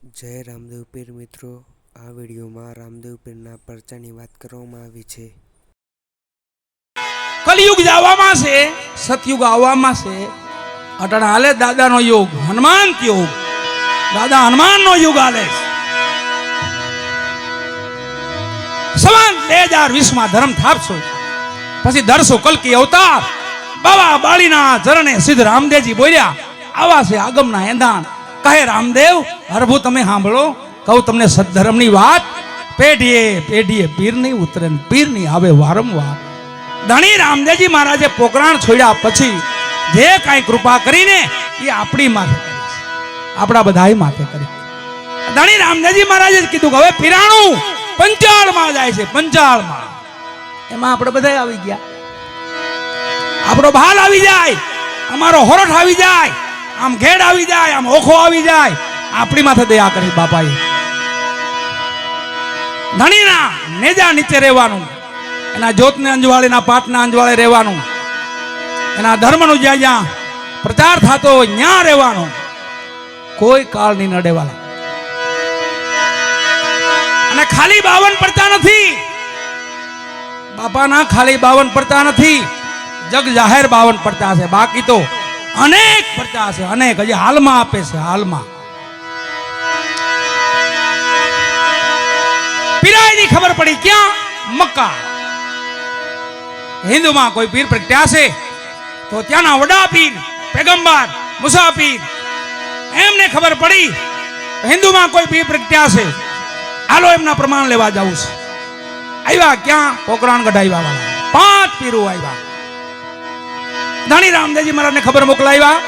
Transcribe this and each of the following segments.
જય રામદેવ પીર મિત્રો, આ વિડીયોમાં રામદેવ પીરના પરચાની વાત કરવામાં આવી છે. કલયુગ જવામાં છે, સતયુગ આવવામાં છે. અટાણે હાલે દાદાનો યુગ, હનુમાન યુગ, દાદા હનુમાનનો યુગ હાલે. સવાન 2020 ધર્મ થાપશો, પછી ધરશો કલકી અવતાર. બાવા બાળીના ચરણે સિદ્ધ રામદેવજી બોલ્યા, આવા છે આગમના એંધાણ. કહે રામદેવ, હરભુ તમે સાંભળો, કહું તમને સદ્ધર્મની વાત. પેઢીએ પેઢીએ પીર નહીં ઉતરે, પીર નહીં આવે વારંવાર. ધણી રામદેવજી મહારાજે પોકરાણ છોડ્યા પછી જે કાંઈ કૃપા કરીને એ આપણી માથે કરી, આપણા બધાય માથે કરી. ધણી રામદેવજી મહારાજે કીધું કે હવે પીરાણું પંચાળમાં જાય છે, પંચાળમાં. એમાં આપણે બધા આવી ગયા. આપણો ભાલ આવી જાય, અમારો હોરઠ આવી જાય, આમ ઘેડ આવી જાય, આમ ઓખો આવી જાય. આપણી માથે દયા કરી બાપાએ. ધણીના નેજા નીચે રહેવાનું, એના જ્યોતને અંજવાળીના પાટના અંજવાળે રહેવાનું, એના ધર્મનું જ્યાં જ્યાં પ્રચાર થતો હોય ત્યાં રહેવાનું. કોઈ કાળ નહીં નડેવાલા. અને ખાલી 52 પડતા નથી બાપાના, ખાલી 52 પડતા નથી, જગ જાહેર 52 પડતા છે. બાકી તો અનેક પડતા છે, અનેક. હજી હાલમાં આપે છે, હાલમાં. પીરાયની ખબર પડી ક્યાં? મક્કા. હિન્દુમાં કોઈ પીર પ્રગટ્યા છે તો ત્યાંના વડા પીર, પેગમ્બર, મુસાફીર, એમને ખબર પડી હિન્દુમાં કોઈ પીર પ્રગટ્યા છે, હાલો એમના પ્રમાણ લેવા જવું છે. આવ્યા ક્યાં? પોકરાણગઢ આવ્યા વાળા 5 પીરો આવ્યા. ધણી રામદેવજી મહારાજને ખબર મોકલાવ્યા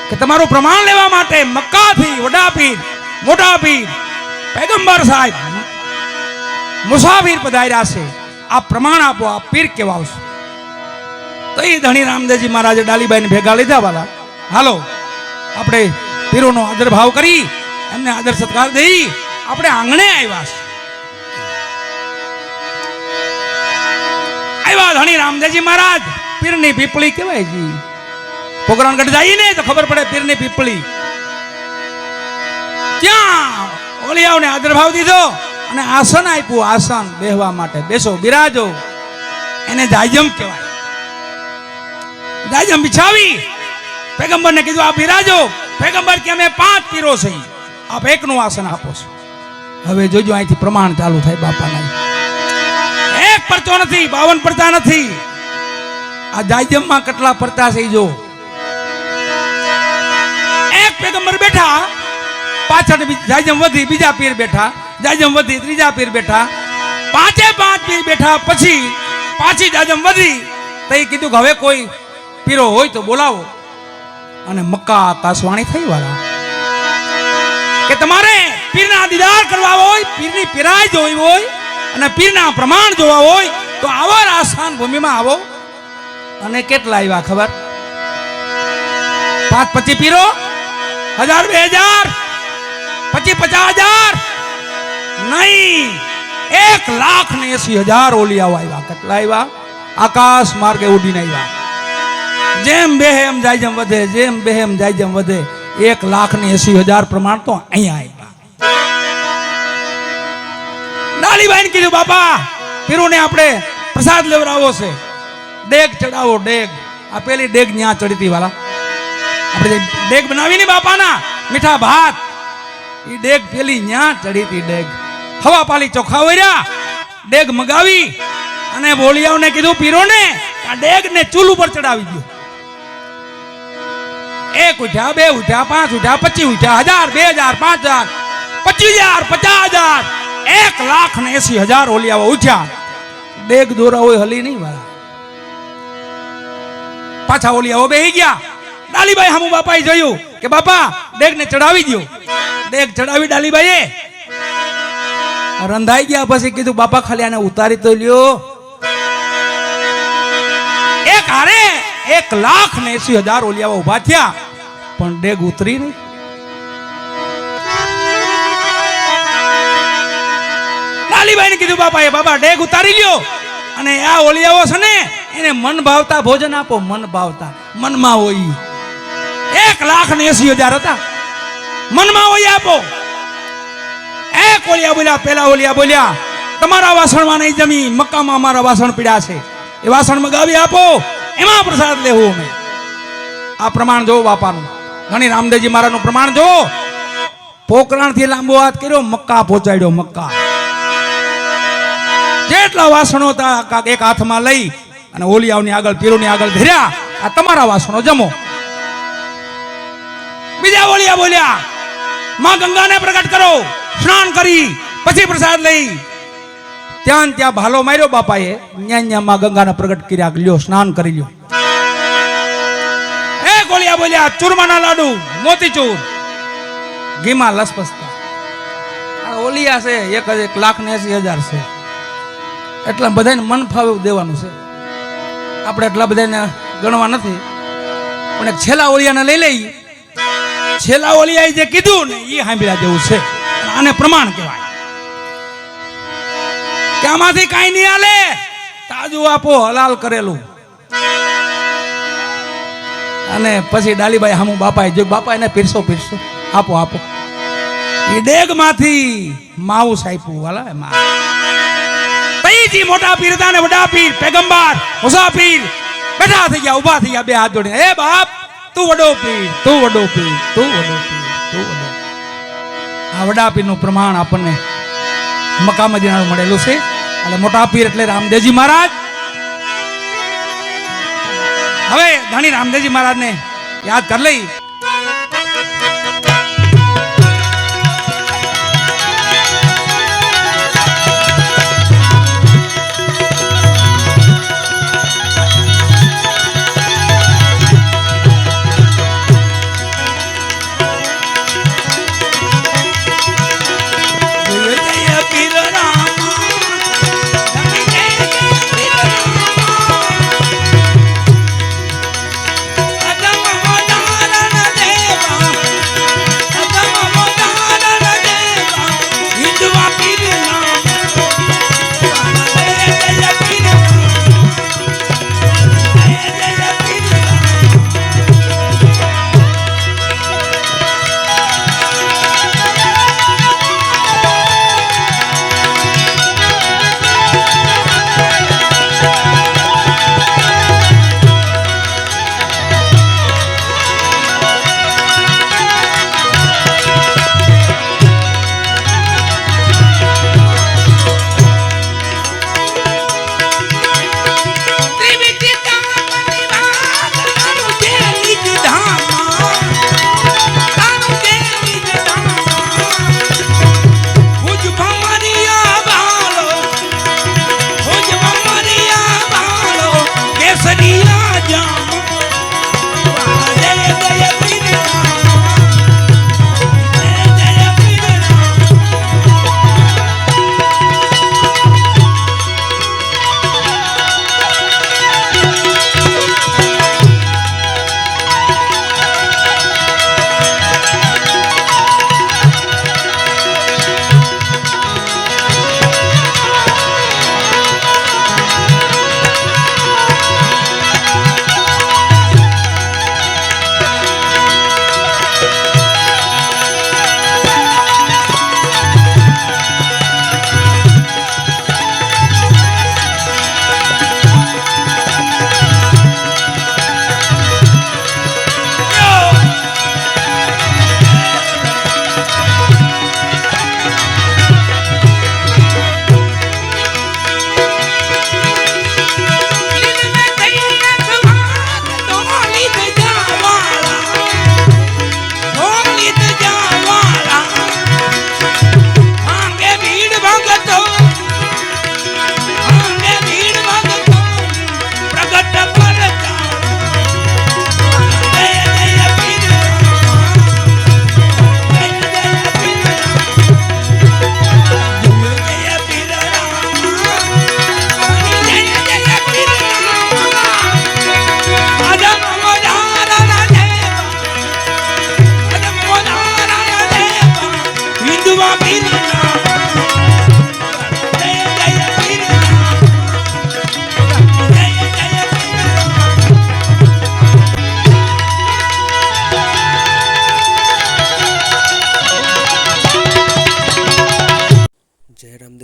કે તમારું પ્રમાણ લેવા માટે મક્કાથી વડા પીર, મોટા પીર, પેગમ્બર સાહેબ, મુસાફીર પધાર્યા છે. આ પ્રમાણ આપો, આ પીર કેવા આવશે. તો એ ધણી રામદેવજી મહારાજે ડાલીબાઈને ભેગા લીધા વાલા. હાલો આપણે પીરોનો આદર ભાવ કરી, એમને આદર સત્કાર દઈ આપણે આંગણે આવ્યા છે. આવ્યા ધણી રામદેવજી મહારાજ. પીરની પીપળી કહેવાય જી. પોકરાણગઢ જઈએ ને તો ખબર પડે પીરની પીપળી. ત્યાં ઓલિયાઓને આદર ભાવ દીધો અને આસન આપ્યું, આસન બેહવા માટે. બેસો, બિરાજો. એને જાયજમ કહેવાય. જાયજમ બિછાવી પેગમ્બરને કીધું આ બિરાજો. પેગમ્બર કે અમે 5 પીરો છે, આપ એકનું આસન આપો છો. હવે જોજો અહીંથી પ્રમાણ ચાલુ થાય બાપાના. એક પરચો નથી, 52 પડતા નથી. આ જાયજમમાં કેટલા પડતા છે જો. એક પેગમ્બર બેઠા, પાછળ જાયજમ વધી, બીજા પીર બેઠા, જાયજમ વધી, ત્રીજા પીર બેઠા, 5 પીર બેઠા. પછી પાછી જાયજમ વધી તો એ કીધું કે હવે કોઈ પીરો હોય તો બોલાવો. અને મક્કા આકાશવાણી થઈ વાળા કે તમારે પીરના દીદાર કરવા હોય, પીરની પીરાય જોવી હોય અને પીરના પ્રમાણ જોવા હોય તો આવો આસાન ભૂમિમાં આવો. અને કેટલા આવ્યા ખબર? 5-25 પીરો, 1000-2000, 25-50,000 નહીં, 1,80,000 ઓલિયાઓ આવ્યા. કેટલા આવ્યા? આકાશ માર્ગે ઉડીને આવ્યા. જેમ બેહે એમ જાય જેમ વધે, જેમ બેહે એમ જાય જેમ વધે. 1,80,000 પ્રમાણ તો અહીંયા આવ્યા. ડાલીબાઈને કીધું બાપા પીરોને આપણે પ્રસાદ લેવડાવો છે, ડેગ ચડાવો. ડેગ, આ પેલી ડેગ ન્યા ચડીતી વાળા. આપણે ડેગ બનાવીને બાપાના મીઠા ભાત, એ ડેગ પેલી ન્યા ચડીતી ડેગ. હવા પાલી ચોખા વર્યા, ડેગ મગાવી અને બોલિયાઓને કીધું પીરોને આ ડેગ ને ચૂલ ઉપર ચડાવી દો. 1 ઉઠ્યા, 2 ઉઠ્યા, 5 ઉઠ્યા, 25 ઉઠ્યા, 1000, 2000, 5000, 25,000, 1,80,000 ઓલિયાઓ ઉઠ્યા. ડેગ દોરા હોય હલી નહીં વાળા. પાછા ઓલિયાઓ બેહી ગયા. ડાલીબાઈ હામુ બાપાએ જોયું કે બાપા ડેગ ને ચડાવી દો. ડેગ ચડાવી ડાલીબાઈએ. રંધાઈ ગયા પછી કીધું બાપા ખાલી આને ઉતારી તો લ્યો. એક હારે 1,80,000 ઓલિયાઓ ઉભા થયા પણ ડેગ ઉતરી નહીં. ડાલીબાઈને કીધું બાપાએ બાપા ડેગ ઉતારી લ્યો અને આ ઓલિયાઓ છે ને એને મન ભાવતા ભોજન આપો. મન ભાવતા, મનમાં હોય. 1,80,000 હતા, મનમાં હોય આપો. કોળિયા બોલ્યા, પેલા ઓલિયા બોલ્યા, તમારા વાસણમાં નહીં જમીન, મક્કામાં અમારા વાસણ પીડ્યા છે, એ વાસણ મગાવી આપો, એમાં પ્રસાદ લેવું અમે. આ પ્રમાણ જોવો બાપાનું, ઘણી રામદેવજી મહારાજનું પ્રમાણ જોવો. પોકરણથી લાંબો હાથ કર્યો, મક્કા પહોંચાડ્યો. મક્કા જેટલા વાસણો હતા એક હાથમાં લઈ અને ઓલિયાઓની આગળ, પીરોની આગળ ધર્યા, આ તમારા વાસણો જમો. બીજા ઓલિયા બોલ્યા, માં ગંગાને પ્રગટ કરો, સ્નાન કરી પછી પ્રસાદ લઈ. ત્યાં ભાલો માર્યો બાપાએ, ન્યા માં ગંગાને પ્રગટ કર્યા, લ્યો સ્નાન કરી લ્યો. એક ઓલિયા બોલ્યા, ચૂરમાના લાડુ, મોતીચૂર, ઘીમાં લસપસતા. આ ઓલિયા છે 1,80,000 છે. એટલા બધાને મન ફાવે દેવાનું છે. આપણે એટલા બધાને ગણવા નથી, પણ એક છેલ્લા ઓલિયાને લઈ લઈ. છેલ્લા ઓલિયાએ જે કીધું ને એ સાંભળ્યા જેવું છે. આને પ્રમાણ કહેવાય કે આમાંથી કાંઈ નહીં હાલે, તાજું આપો, હલાલ કરેલું. અને પછી ડાલીબાઈ હામું બાપાએ જો, બાપા એને પીરસો આપો આપો. એ ડેગમાંથી માવું સાઈપું વાલા માં. તઈજી મોટા પીર હતા ને વડા પીર, પેગંબર, મુસાફિર બેઠા થઈ ગયા, ઊભા થઈ ગયા, બે હાથ જોડીને, એ બાપ તું વડો પીર, તું વડો પીર, તું વડો પીર, તું વડો. આ વડા પીરનું પ્રમાણ આપણને મક્કા મદીનામાં મળેલું છે. એટલે મોટા પીર એટલે રામદેવજી મહારાજ. હવે ધણી રામદેવજી મહારાજને યાદ કરી લઈ.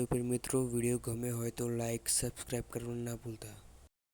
તો મિત્રો વિડીયો ગમે હોય તો લાઈક સબસ્ક્રાઈબ કરવાનું ના ભૂલતા.